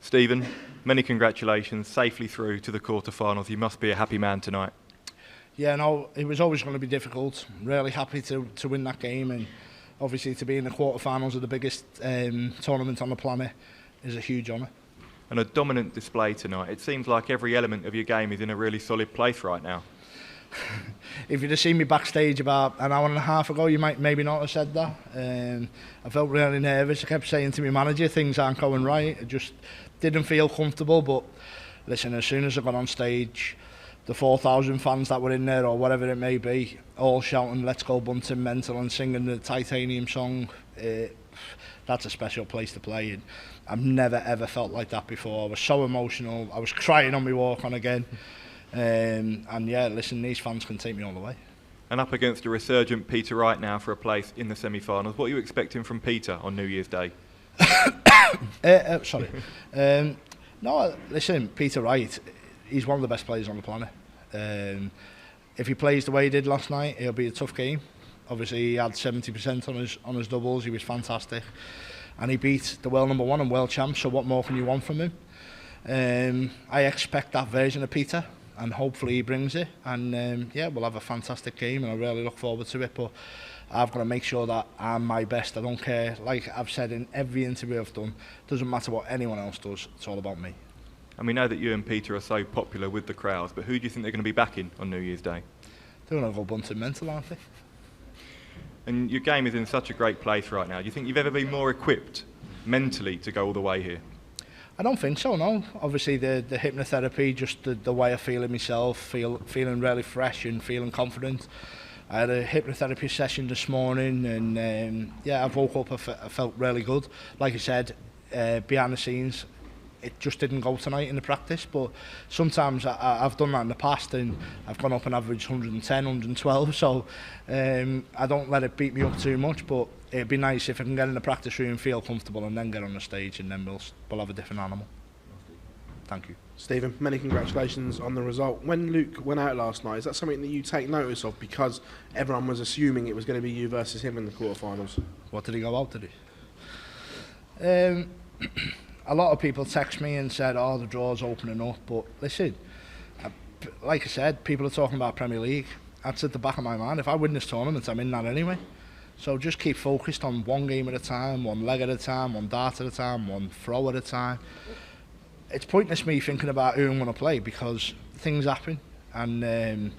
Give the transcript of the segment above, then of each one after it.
Stephen, many congratulations, safely through to the quarterfinals. You must be a happy man tonight. Yeah, no, it was always going to be difficult. Really happy to win that game, and obviously to be in the quarterfinals of the biggest tournament on the planet is a huge honour. And a dominant display tonight. It seems like every element of your game is in a really solid place right now. If you'd have seen me backstage about an hour and a half ago, you might maybe not have said that. I felt really nervous. I kept saying to my manager, things aren't going right. I just didn't feel comfortable. But listen, as soon as I got on stage, the 4,000 fans that were in there, or whatever it may be, all shouting "Let's go Bunting mental" and singing the Titanium song, that's a special place to play. And I've never ever felt like that before. I was so emotional. I was crying on my walk on again. And yeah, listen, these fans can take me all the way. And up against a resurgent Peter Wright now for a place in the semi-finals. What are you expecting from Peter on New Year's Day? Sorry. No, listen, Peter Wright, he's one of the best players on the planet. If he plays the way he did last night, it'll be a tough game. Obviously, he had 70% on his doubles. He was fantastic. And he beat the world number one and world champ, so what more can you want from him? I expect that version of Peter, and hopefully he brings it. And yeah, we'll have a fantastic game, and I really look forward to it. But I've got to make sure that I'm my best. I don't care. Like I've said in every interview I've done, doesn't matter what anyone else does. It's all about me. And we know that you and Peter are so popular with the crowds, but who do you think they're going to be backing on New Year's Day? They're going to go Bunting mental, aren't they? And your game is in such a great place right now. Do you think you've ever been more equipped mentally to go all the way here? I don't think so, no. Obviously the hypnotherapy, just the way I feel in myself, feeling really fresh and feeling confident. I had a hypnotherapy session this morning, and yeah, I woke up, I felt really good. Like I said, behind the scenes, it just didn't go tonight in the practice, but sometimes I've done that in the past, and I've gone up and averaged 110, 112, so I don't let it beat me up too much, but it'd be nice if I can get in the practice room, feel comfortable, and then get on the stage, and then we'll have a different animal. Thank you. Stephen, many congratulations on the result. When Luke went out last night, is that something that you take notice of, because everyone was assuming it was going to be you versus him in the quarterfinals? What did he go out, did he? A lot of people text me and said, oh, the draw's opening up, but listen, like I said, people are talking about Premier League. That's at the back of my mind. If I win this tournament, I'm in that anyway. So just keep focused on one game at a time, one leg at a time, one dart at a time, one throw at a time. It's pointless me thinking about who I'm going to play, because things happen. And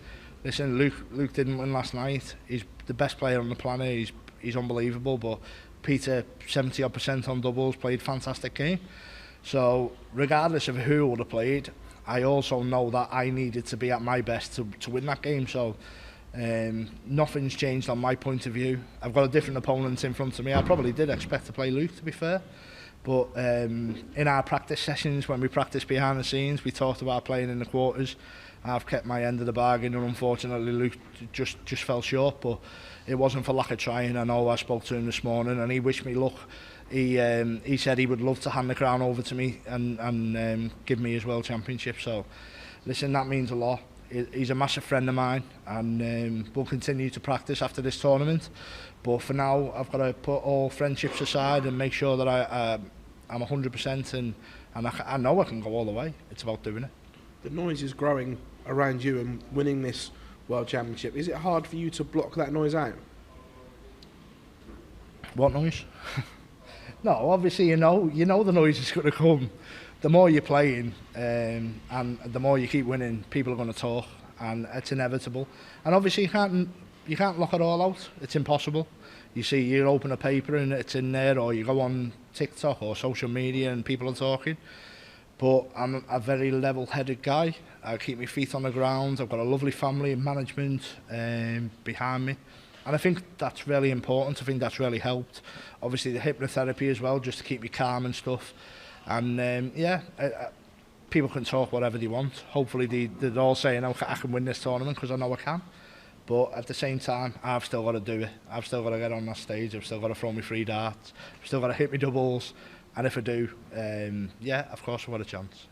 listen, Luke didn't win last night. He's the best player on the planet. He's unbelievable, but Peter, 70% on doubles, played a fantastic game. So regardless of who would have played, I also know that I needed to be at my best to win that game. So nothing's changed on my point of view. I've got a different opponent in front of me. I probably did expect to play Luke, to be fair. But in our practice sessions, when we practiced behind the scenes, we talked about playing in the quarters. I've kept my end of the bargain, and unfortunately Luke just fell short, but it wasn't for lack of trying. I know I spoke to him this morning, and he wished me luck. He said he would love to hand the crown over to me and give me his World Championship. So listen, that means a lot. He's a massive friend of mine, and we'll continue to practice after this tournament. But for now, I've got to put all friendships aside and make sure that I'm 100%, and I know I can go all the way. It's about doing it. The noise is growing around you and winning this World Championship. Is it hard for you to block that noise out? What noise? No, obviously you know the noise is going to come. The more you're playing and the more you keep winning, people are going to talk, and it's inevitable. And obviously you can't lock it all out. It's impossible. You open a paper and it's in there, or you go on TikTok or social media and people are talking. But I'm a very level-headed guy. I keep my feet on the ground. I've got a lovely family and management behind me. And I think that's really important. I think that's really helped. Obviously the hypnotherapy as well, just to keep me calm and stuff. And yeah, people can talk whatever they want. Hopefully they're all saying, I can win this tournament, because I know I can. But at the same time, I've still got to do it. I've still got to get on that stage. I've still got to throw me free darts. I've still got to hit me doubles. And if I do, yeah, of course I've got a chance.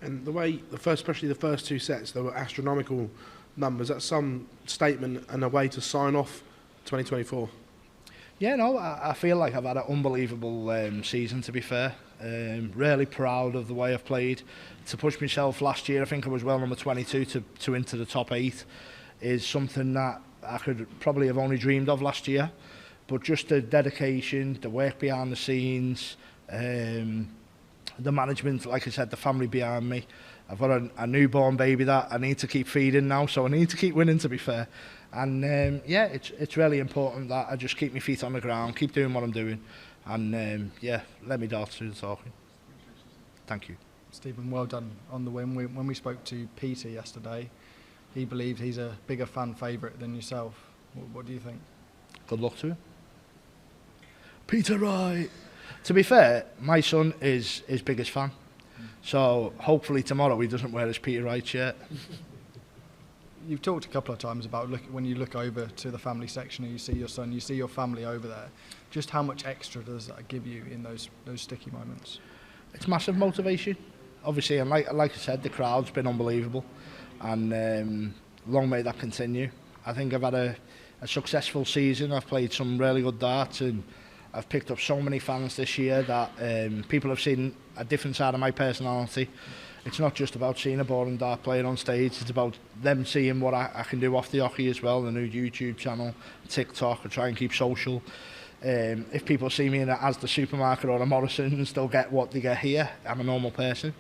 And the way, especially the first two sets, there were astronomical numbers. That's some statement and a way to sign off 2024. Yeah, no, I feel like I've had an unbelievable season, to be fair. Really proud of the way I've played. To push myself last year, I think I was well number 22 to into the top 8, is something that I could probably have only dreamed of last year. But just the dedication, the work behind the scenes, the management, like I said, the family behind me. I've got a newborn baby that I need to keep feeding now, so I need to keep winning, to be fair. And yeah, it's really important that I just keep my feet on the ground, keep doing what I'm doing, and yeah, let me daughter do the talking. Thank you. Stephen, well done on the win. When we spoke to Peter yesterday, he believed he's a bigger fan favourite than yourself. What do you think? Good luck to him. Peter Wright. To be fair, my son is his biggest fan. So hopefully tomorrow he doesn't wear his Peter Wright shirt. You've talked a couple of times about when you look over to the family section and you see your son, you see your family over there. Just how much extra does that give you in those sticky moments? It's massive motivation, obviously, and like I said, the crowd's been unbelievable, and long may that continue. I think I've had a successful season. I've played some really good darts, and I've picked up so many fans this year that people have seen a different side of my personality. It's not just about seeing a boring dart player on stage, it's about them seeing what I can do off the hockey as well, the new YouTube channel, TikTok, I try and keep social. If people see me in as the supermarket or a Morrison's, they'll get what they get here. I'm a normal person,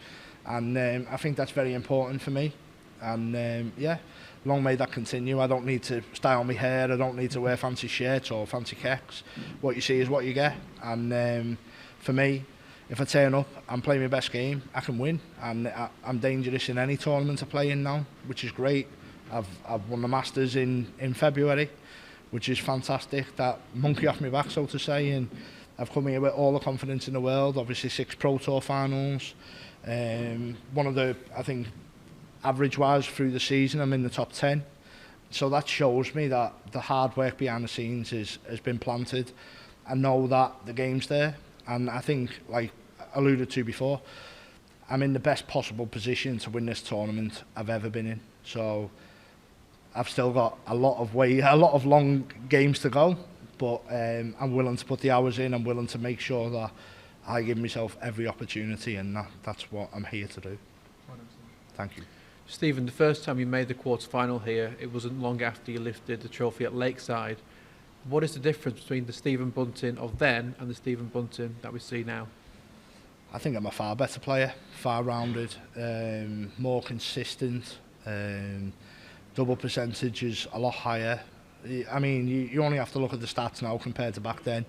and I think that's very important for me. And yeah, long may that continue. I don't need to style my hair, I don't need to wear fancy shirts or fancy kicks. What you see is what you get, and for me, if I turn up and play my best game, I can win, and I'm dangerous in any tournament I play in now, which is great. I've won the Masters in February, which is fantastic. That monkey off my back, so to say, and I've come here with all the confidence in the world. Obviously 6 Pro Tour finals. One of the, I think, average-wise through the season, I'm in the top 10. So that shows me that the hard work behind the scenes has been planted. I know that the game's there, and I think, like I alluded to before, I'm in the best possible position to win this tournament I've ever been in. So I've still got a lot of long games to go, but I'm willing to put the hours in. I'm willing to make sure that I give myself every opportunity, and that's what I'm here to do. Thank you. Stephen, the first time you made the quarter-final here, it wasn't long after you lifted the trophy at Lakeside. What is the difference between the Stephen Bunting of then and the Stephen Bunting that we see now? I think I'm a far better player, far rounded, more consistent, double percentage is a lot higher. I mean, you only have to look at the stats now compared to back then.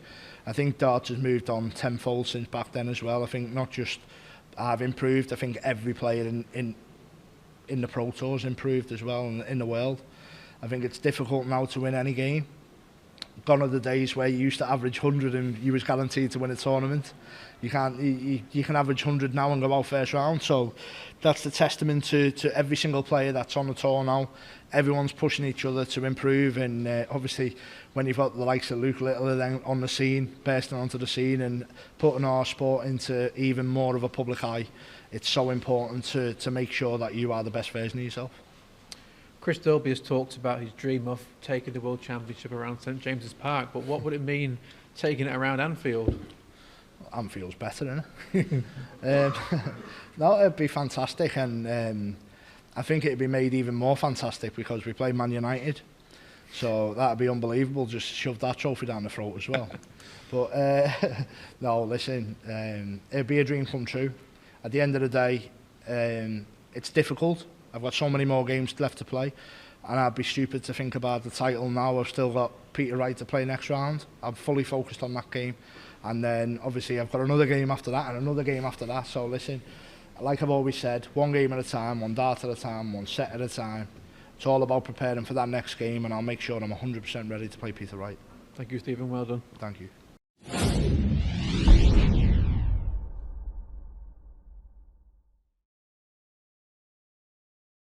I think darts has moved on tenfold since back then as well. I think not just I've improved, I think every player in the Pro Tours improved as well, in the world. I think it's difficult now to win any game. Gone are the days where you used to average 100 and you was guaranteed to win a tournament. You can average 100 now and go out first round. So that's the testament to every single player that's on the tour now. Everyone's pushing each other to improve, and obviously when you've got the likes of Luke Little then on the scene, bursting onto the scene and putting our sport into even more of a public eye, it's so important to make sure that you are the best version of yourself. Chris Dolby has talked about his dream of taking the World Championship around St James's Park, but what would it mean taking it around Anfield? Anfield's better, isn't it? No, it'd be fantastic, and I think it'd be made even more fantastic because we play Man United, so that'd be unbelievable. Just shove that trophy down the throat as well. But no, listen, it'd be a dream come true. At the end of the day, it's difficult. I've got so many more games left to play, and I'd be stupid to think about the title now. I've still got Peter Wright to play next round. I'm fully focused on that game, and then obviously I've got another game after that and another game after that. So listen, like I've always said, one game at a time, one dart at a time, one set at a time. It's all about preparing for that next game, and I'll make sure I'm 100% ready to play Peter Wright. Thank you, Stephen. Well done. Thank you.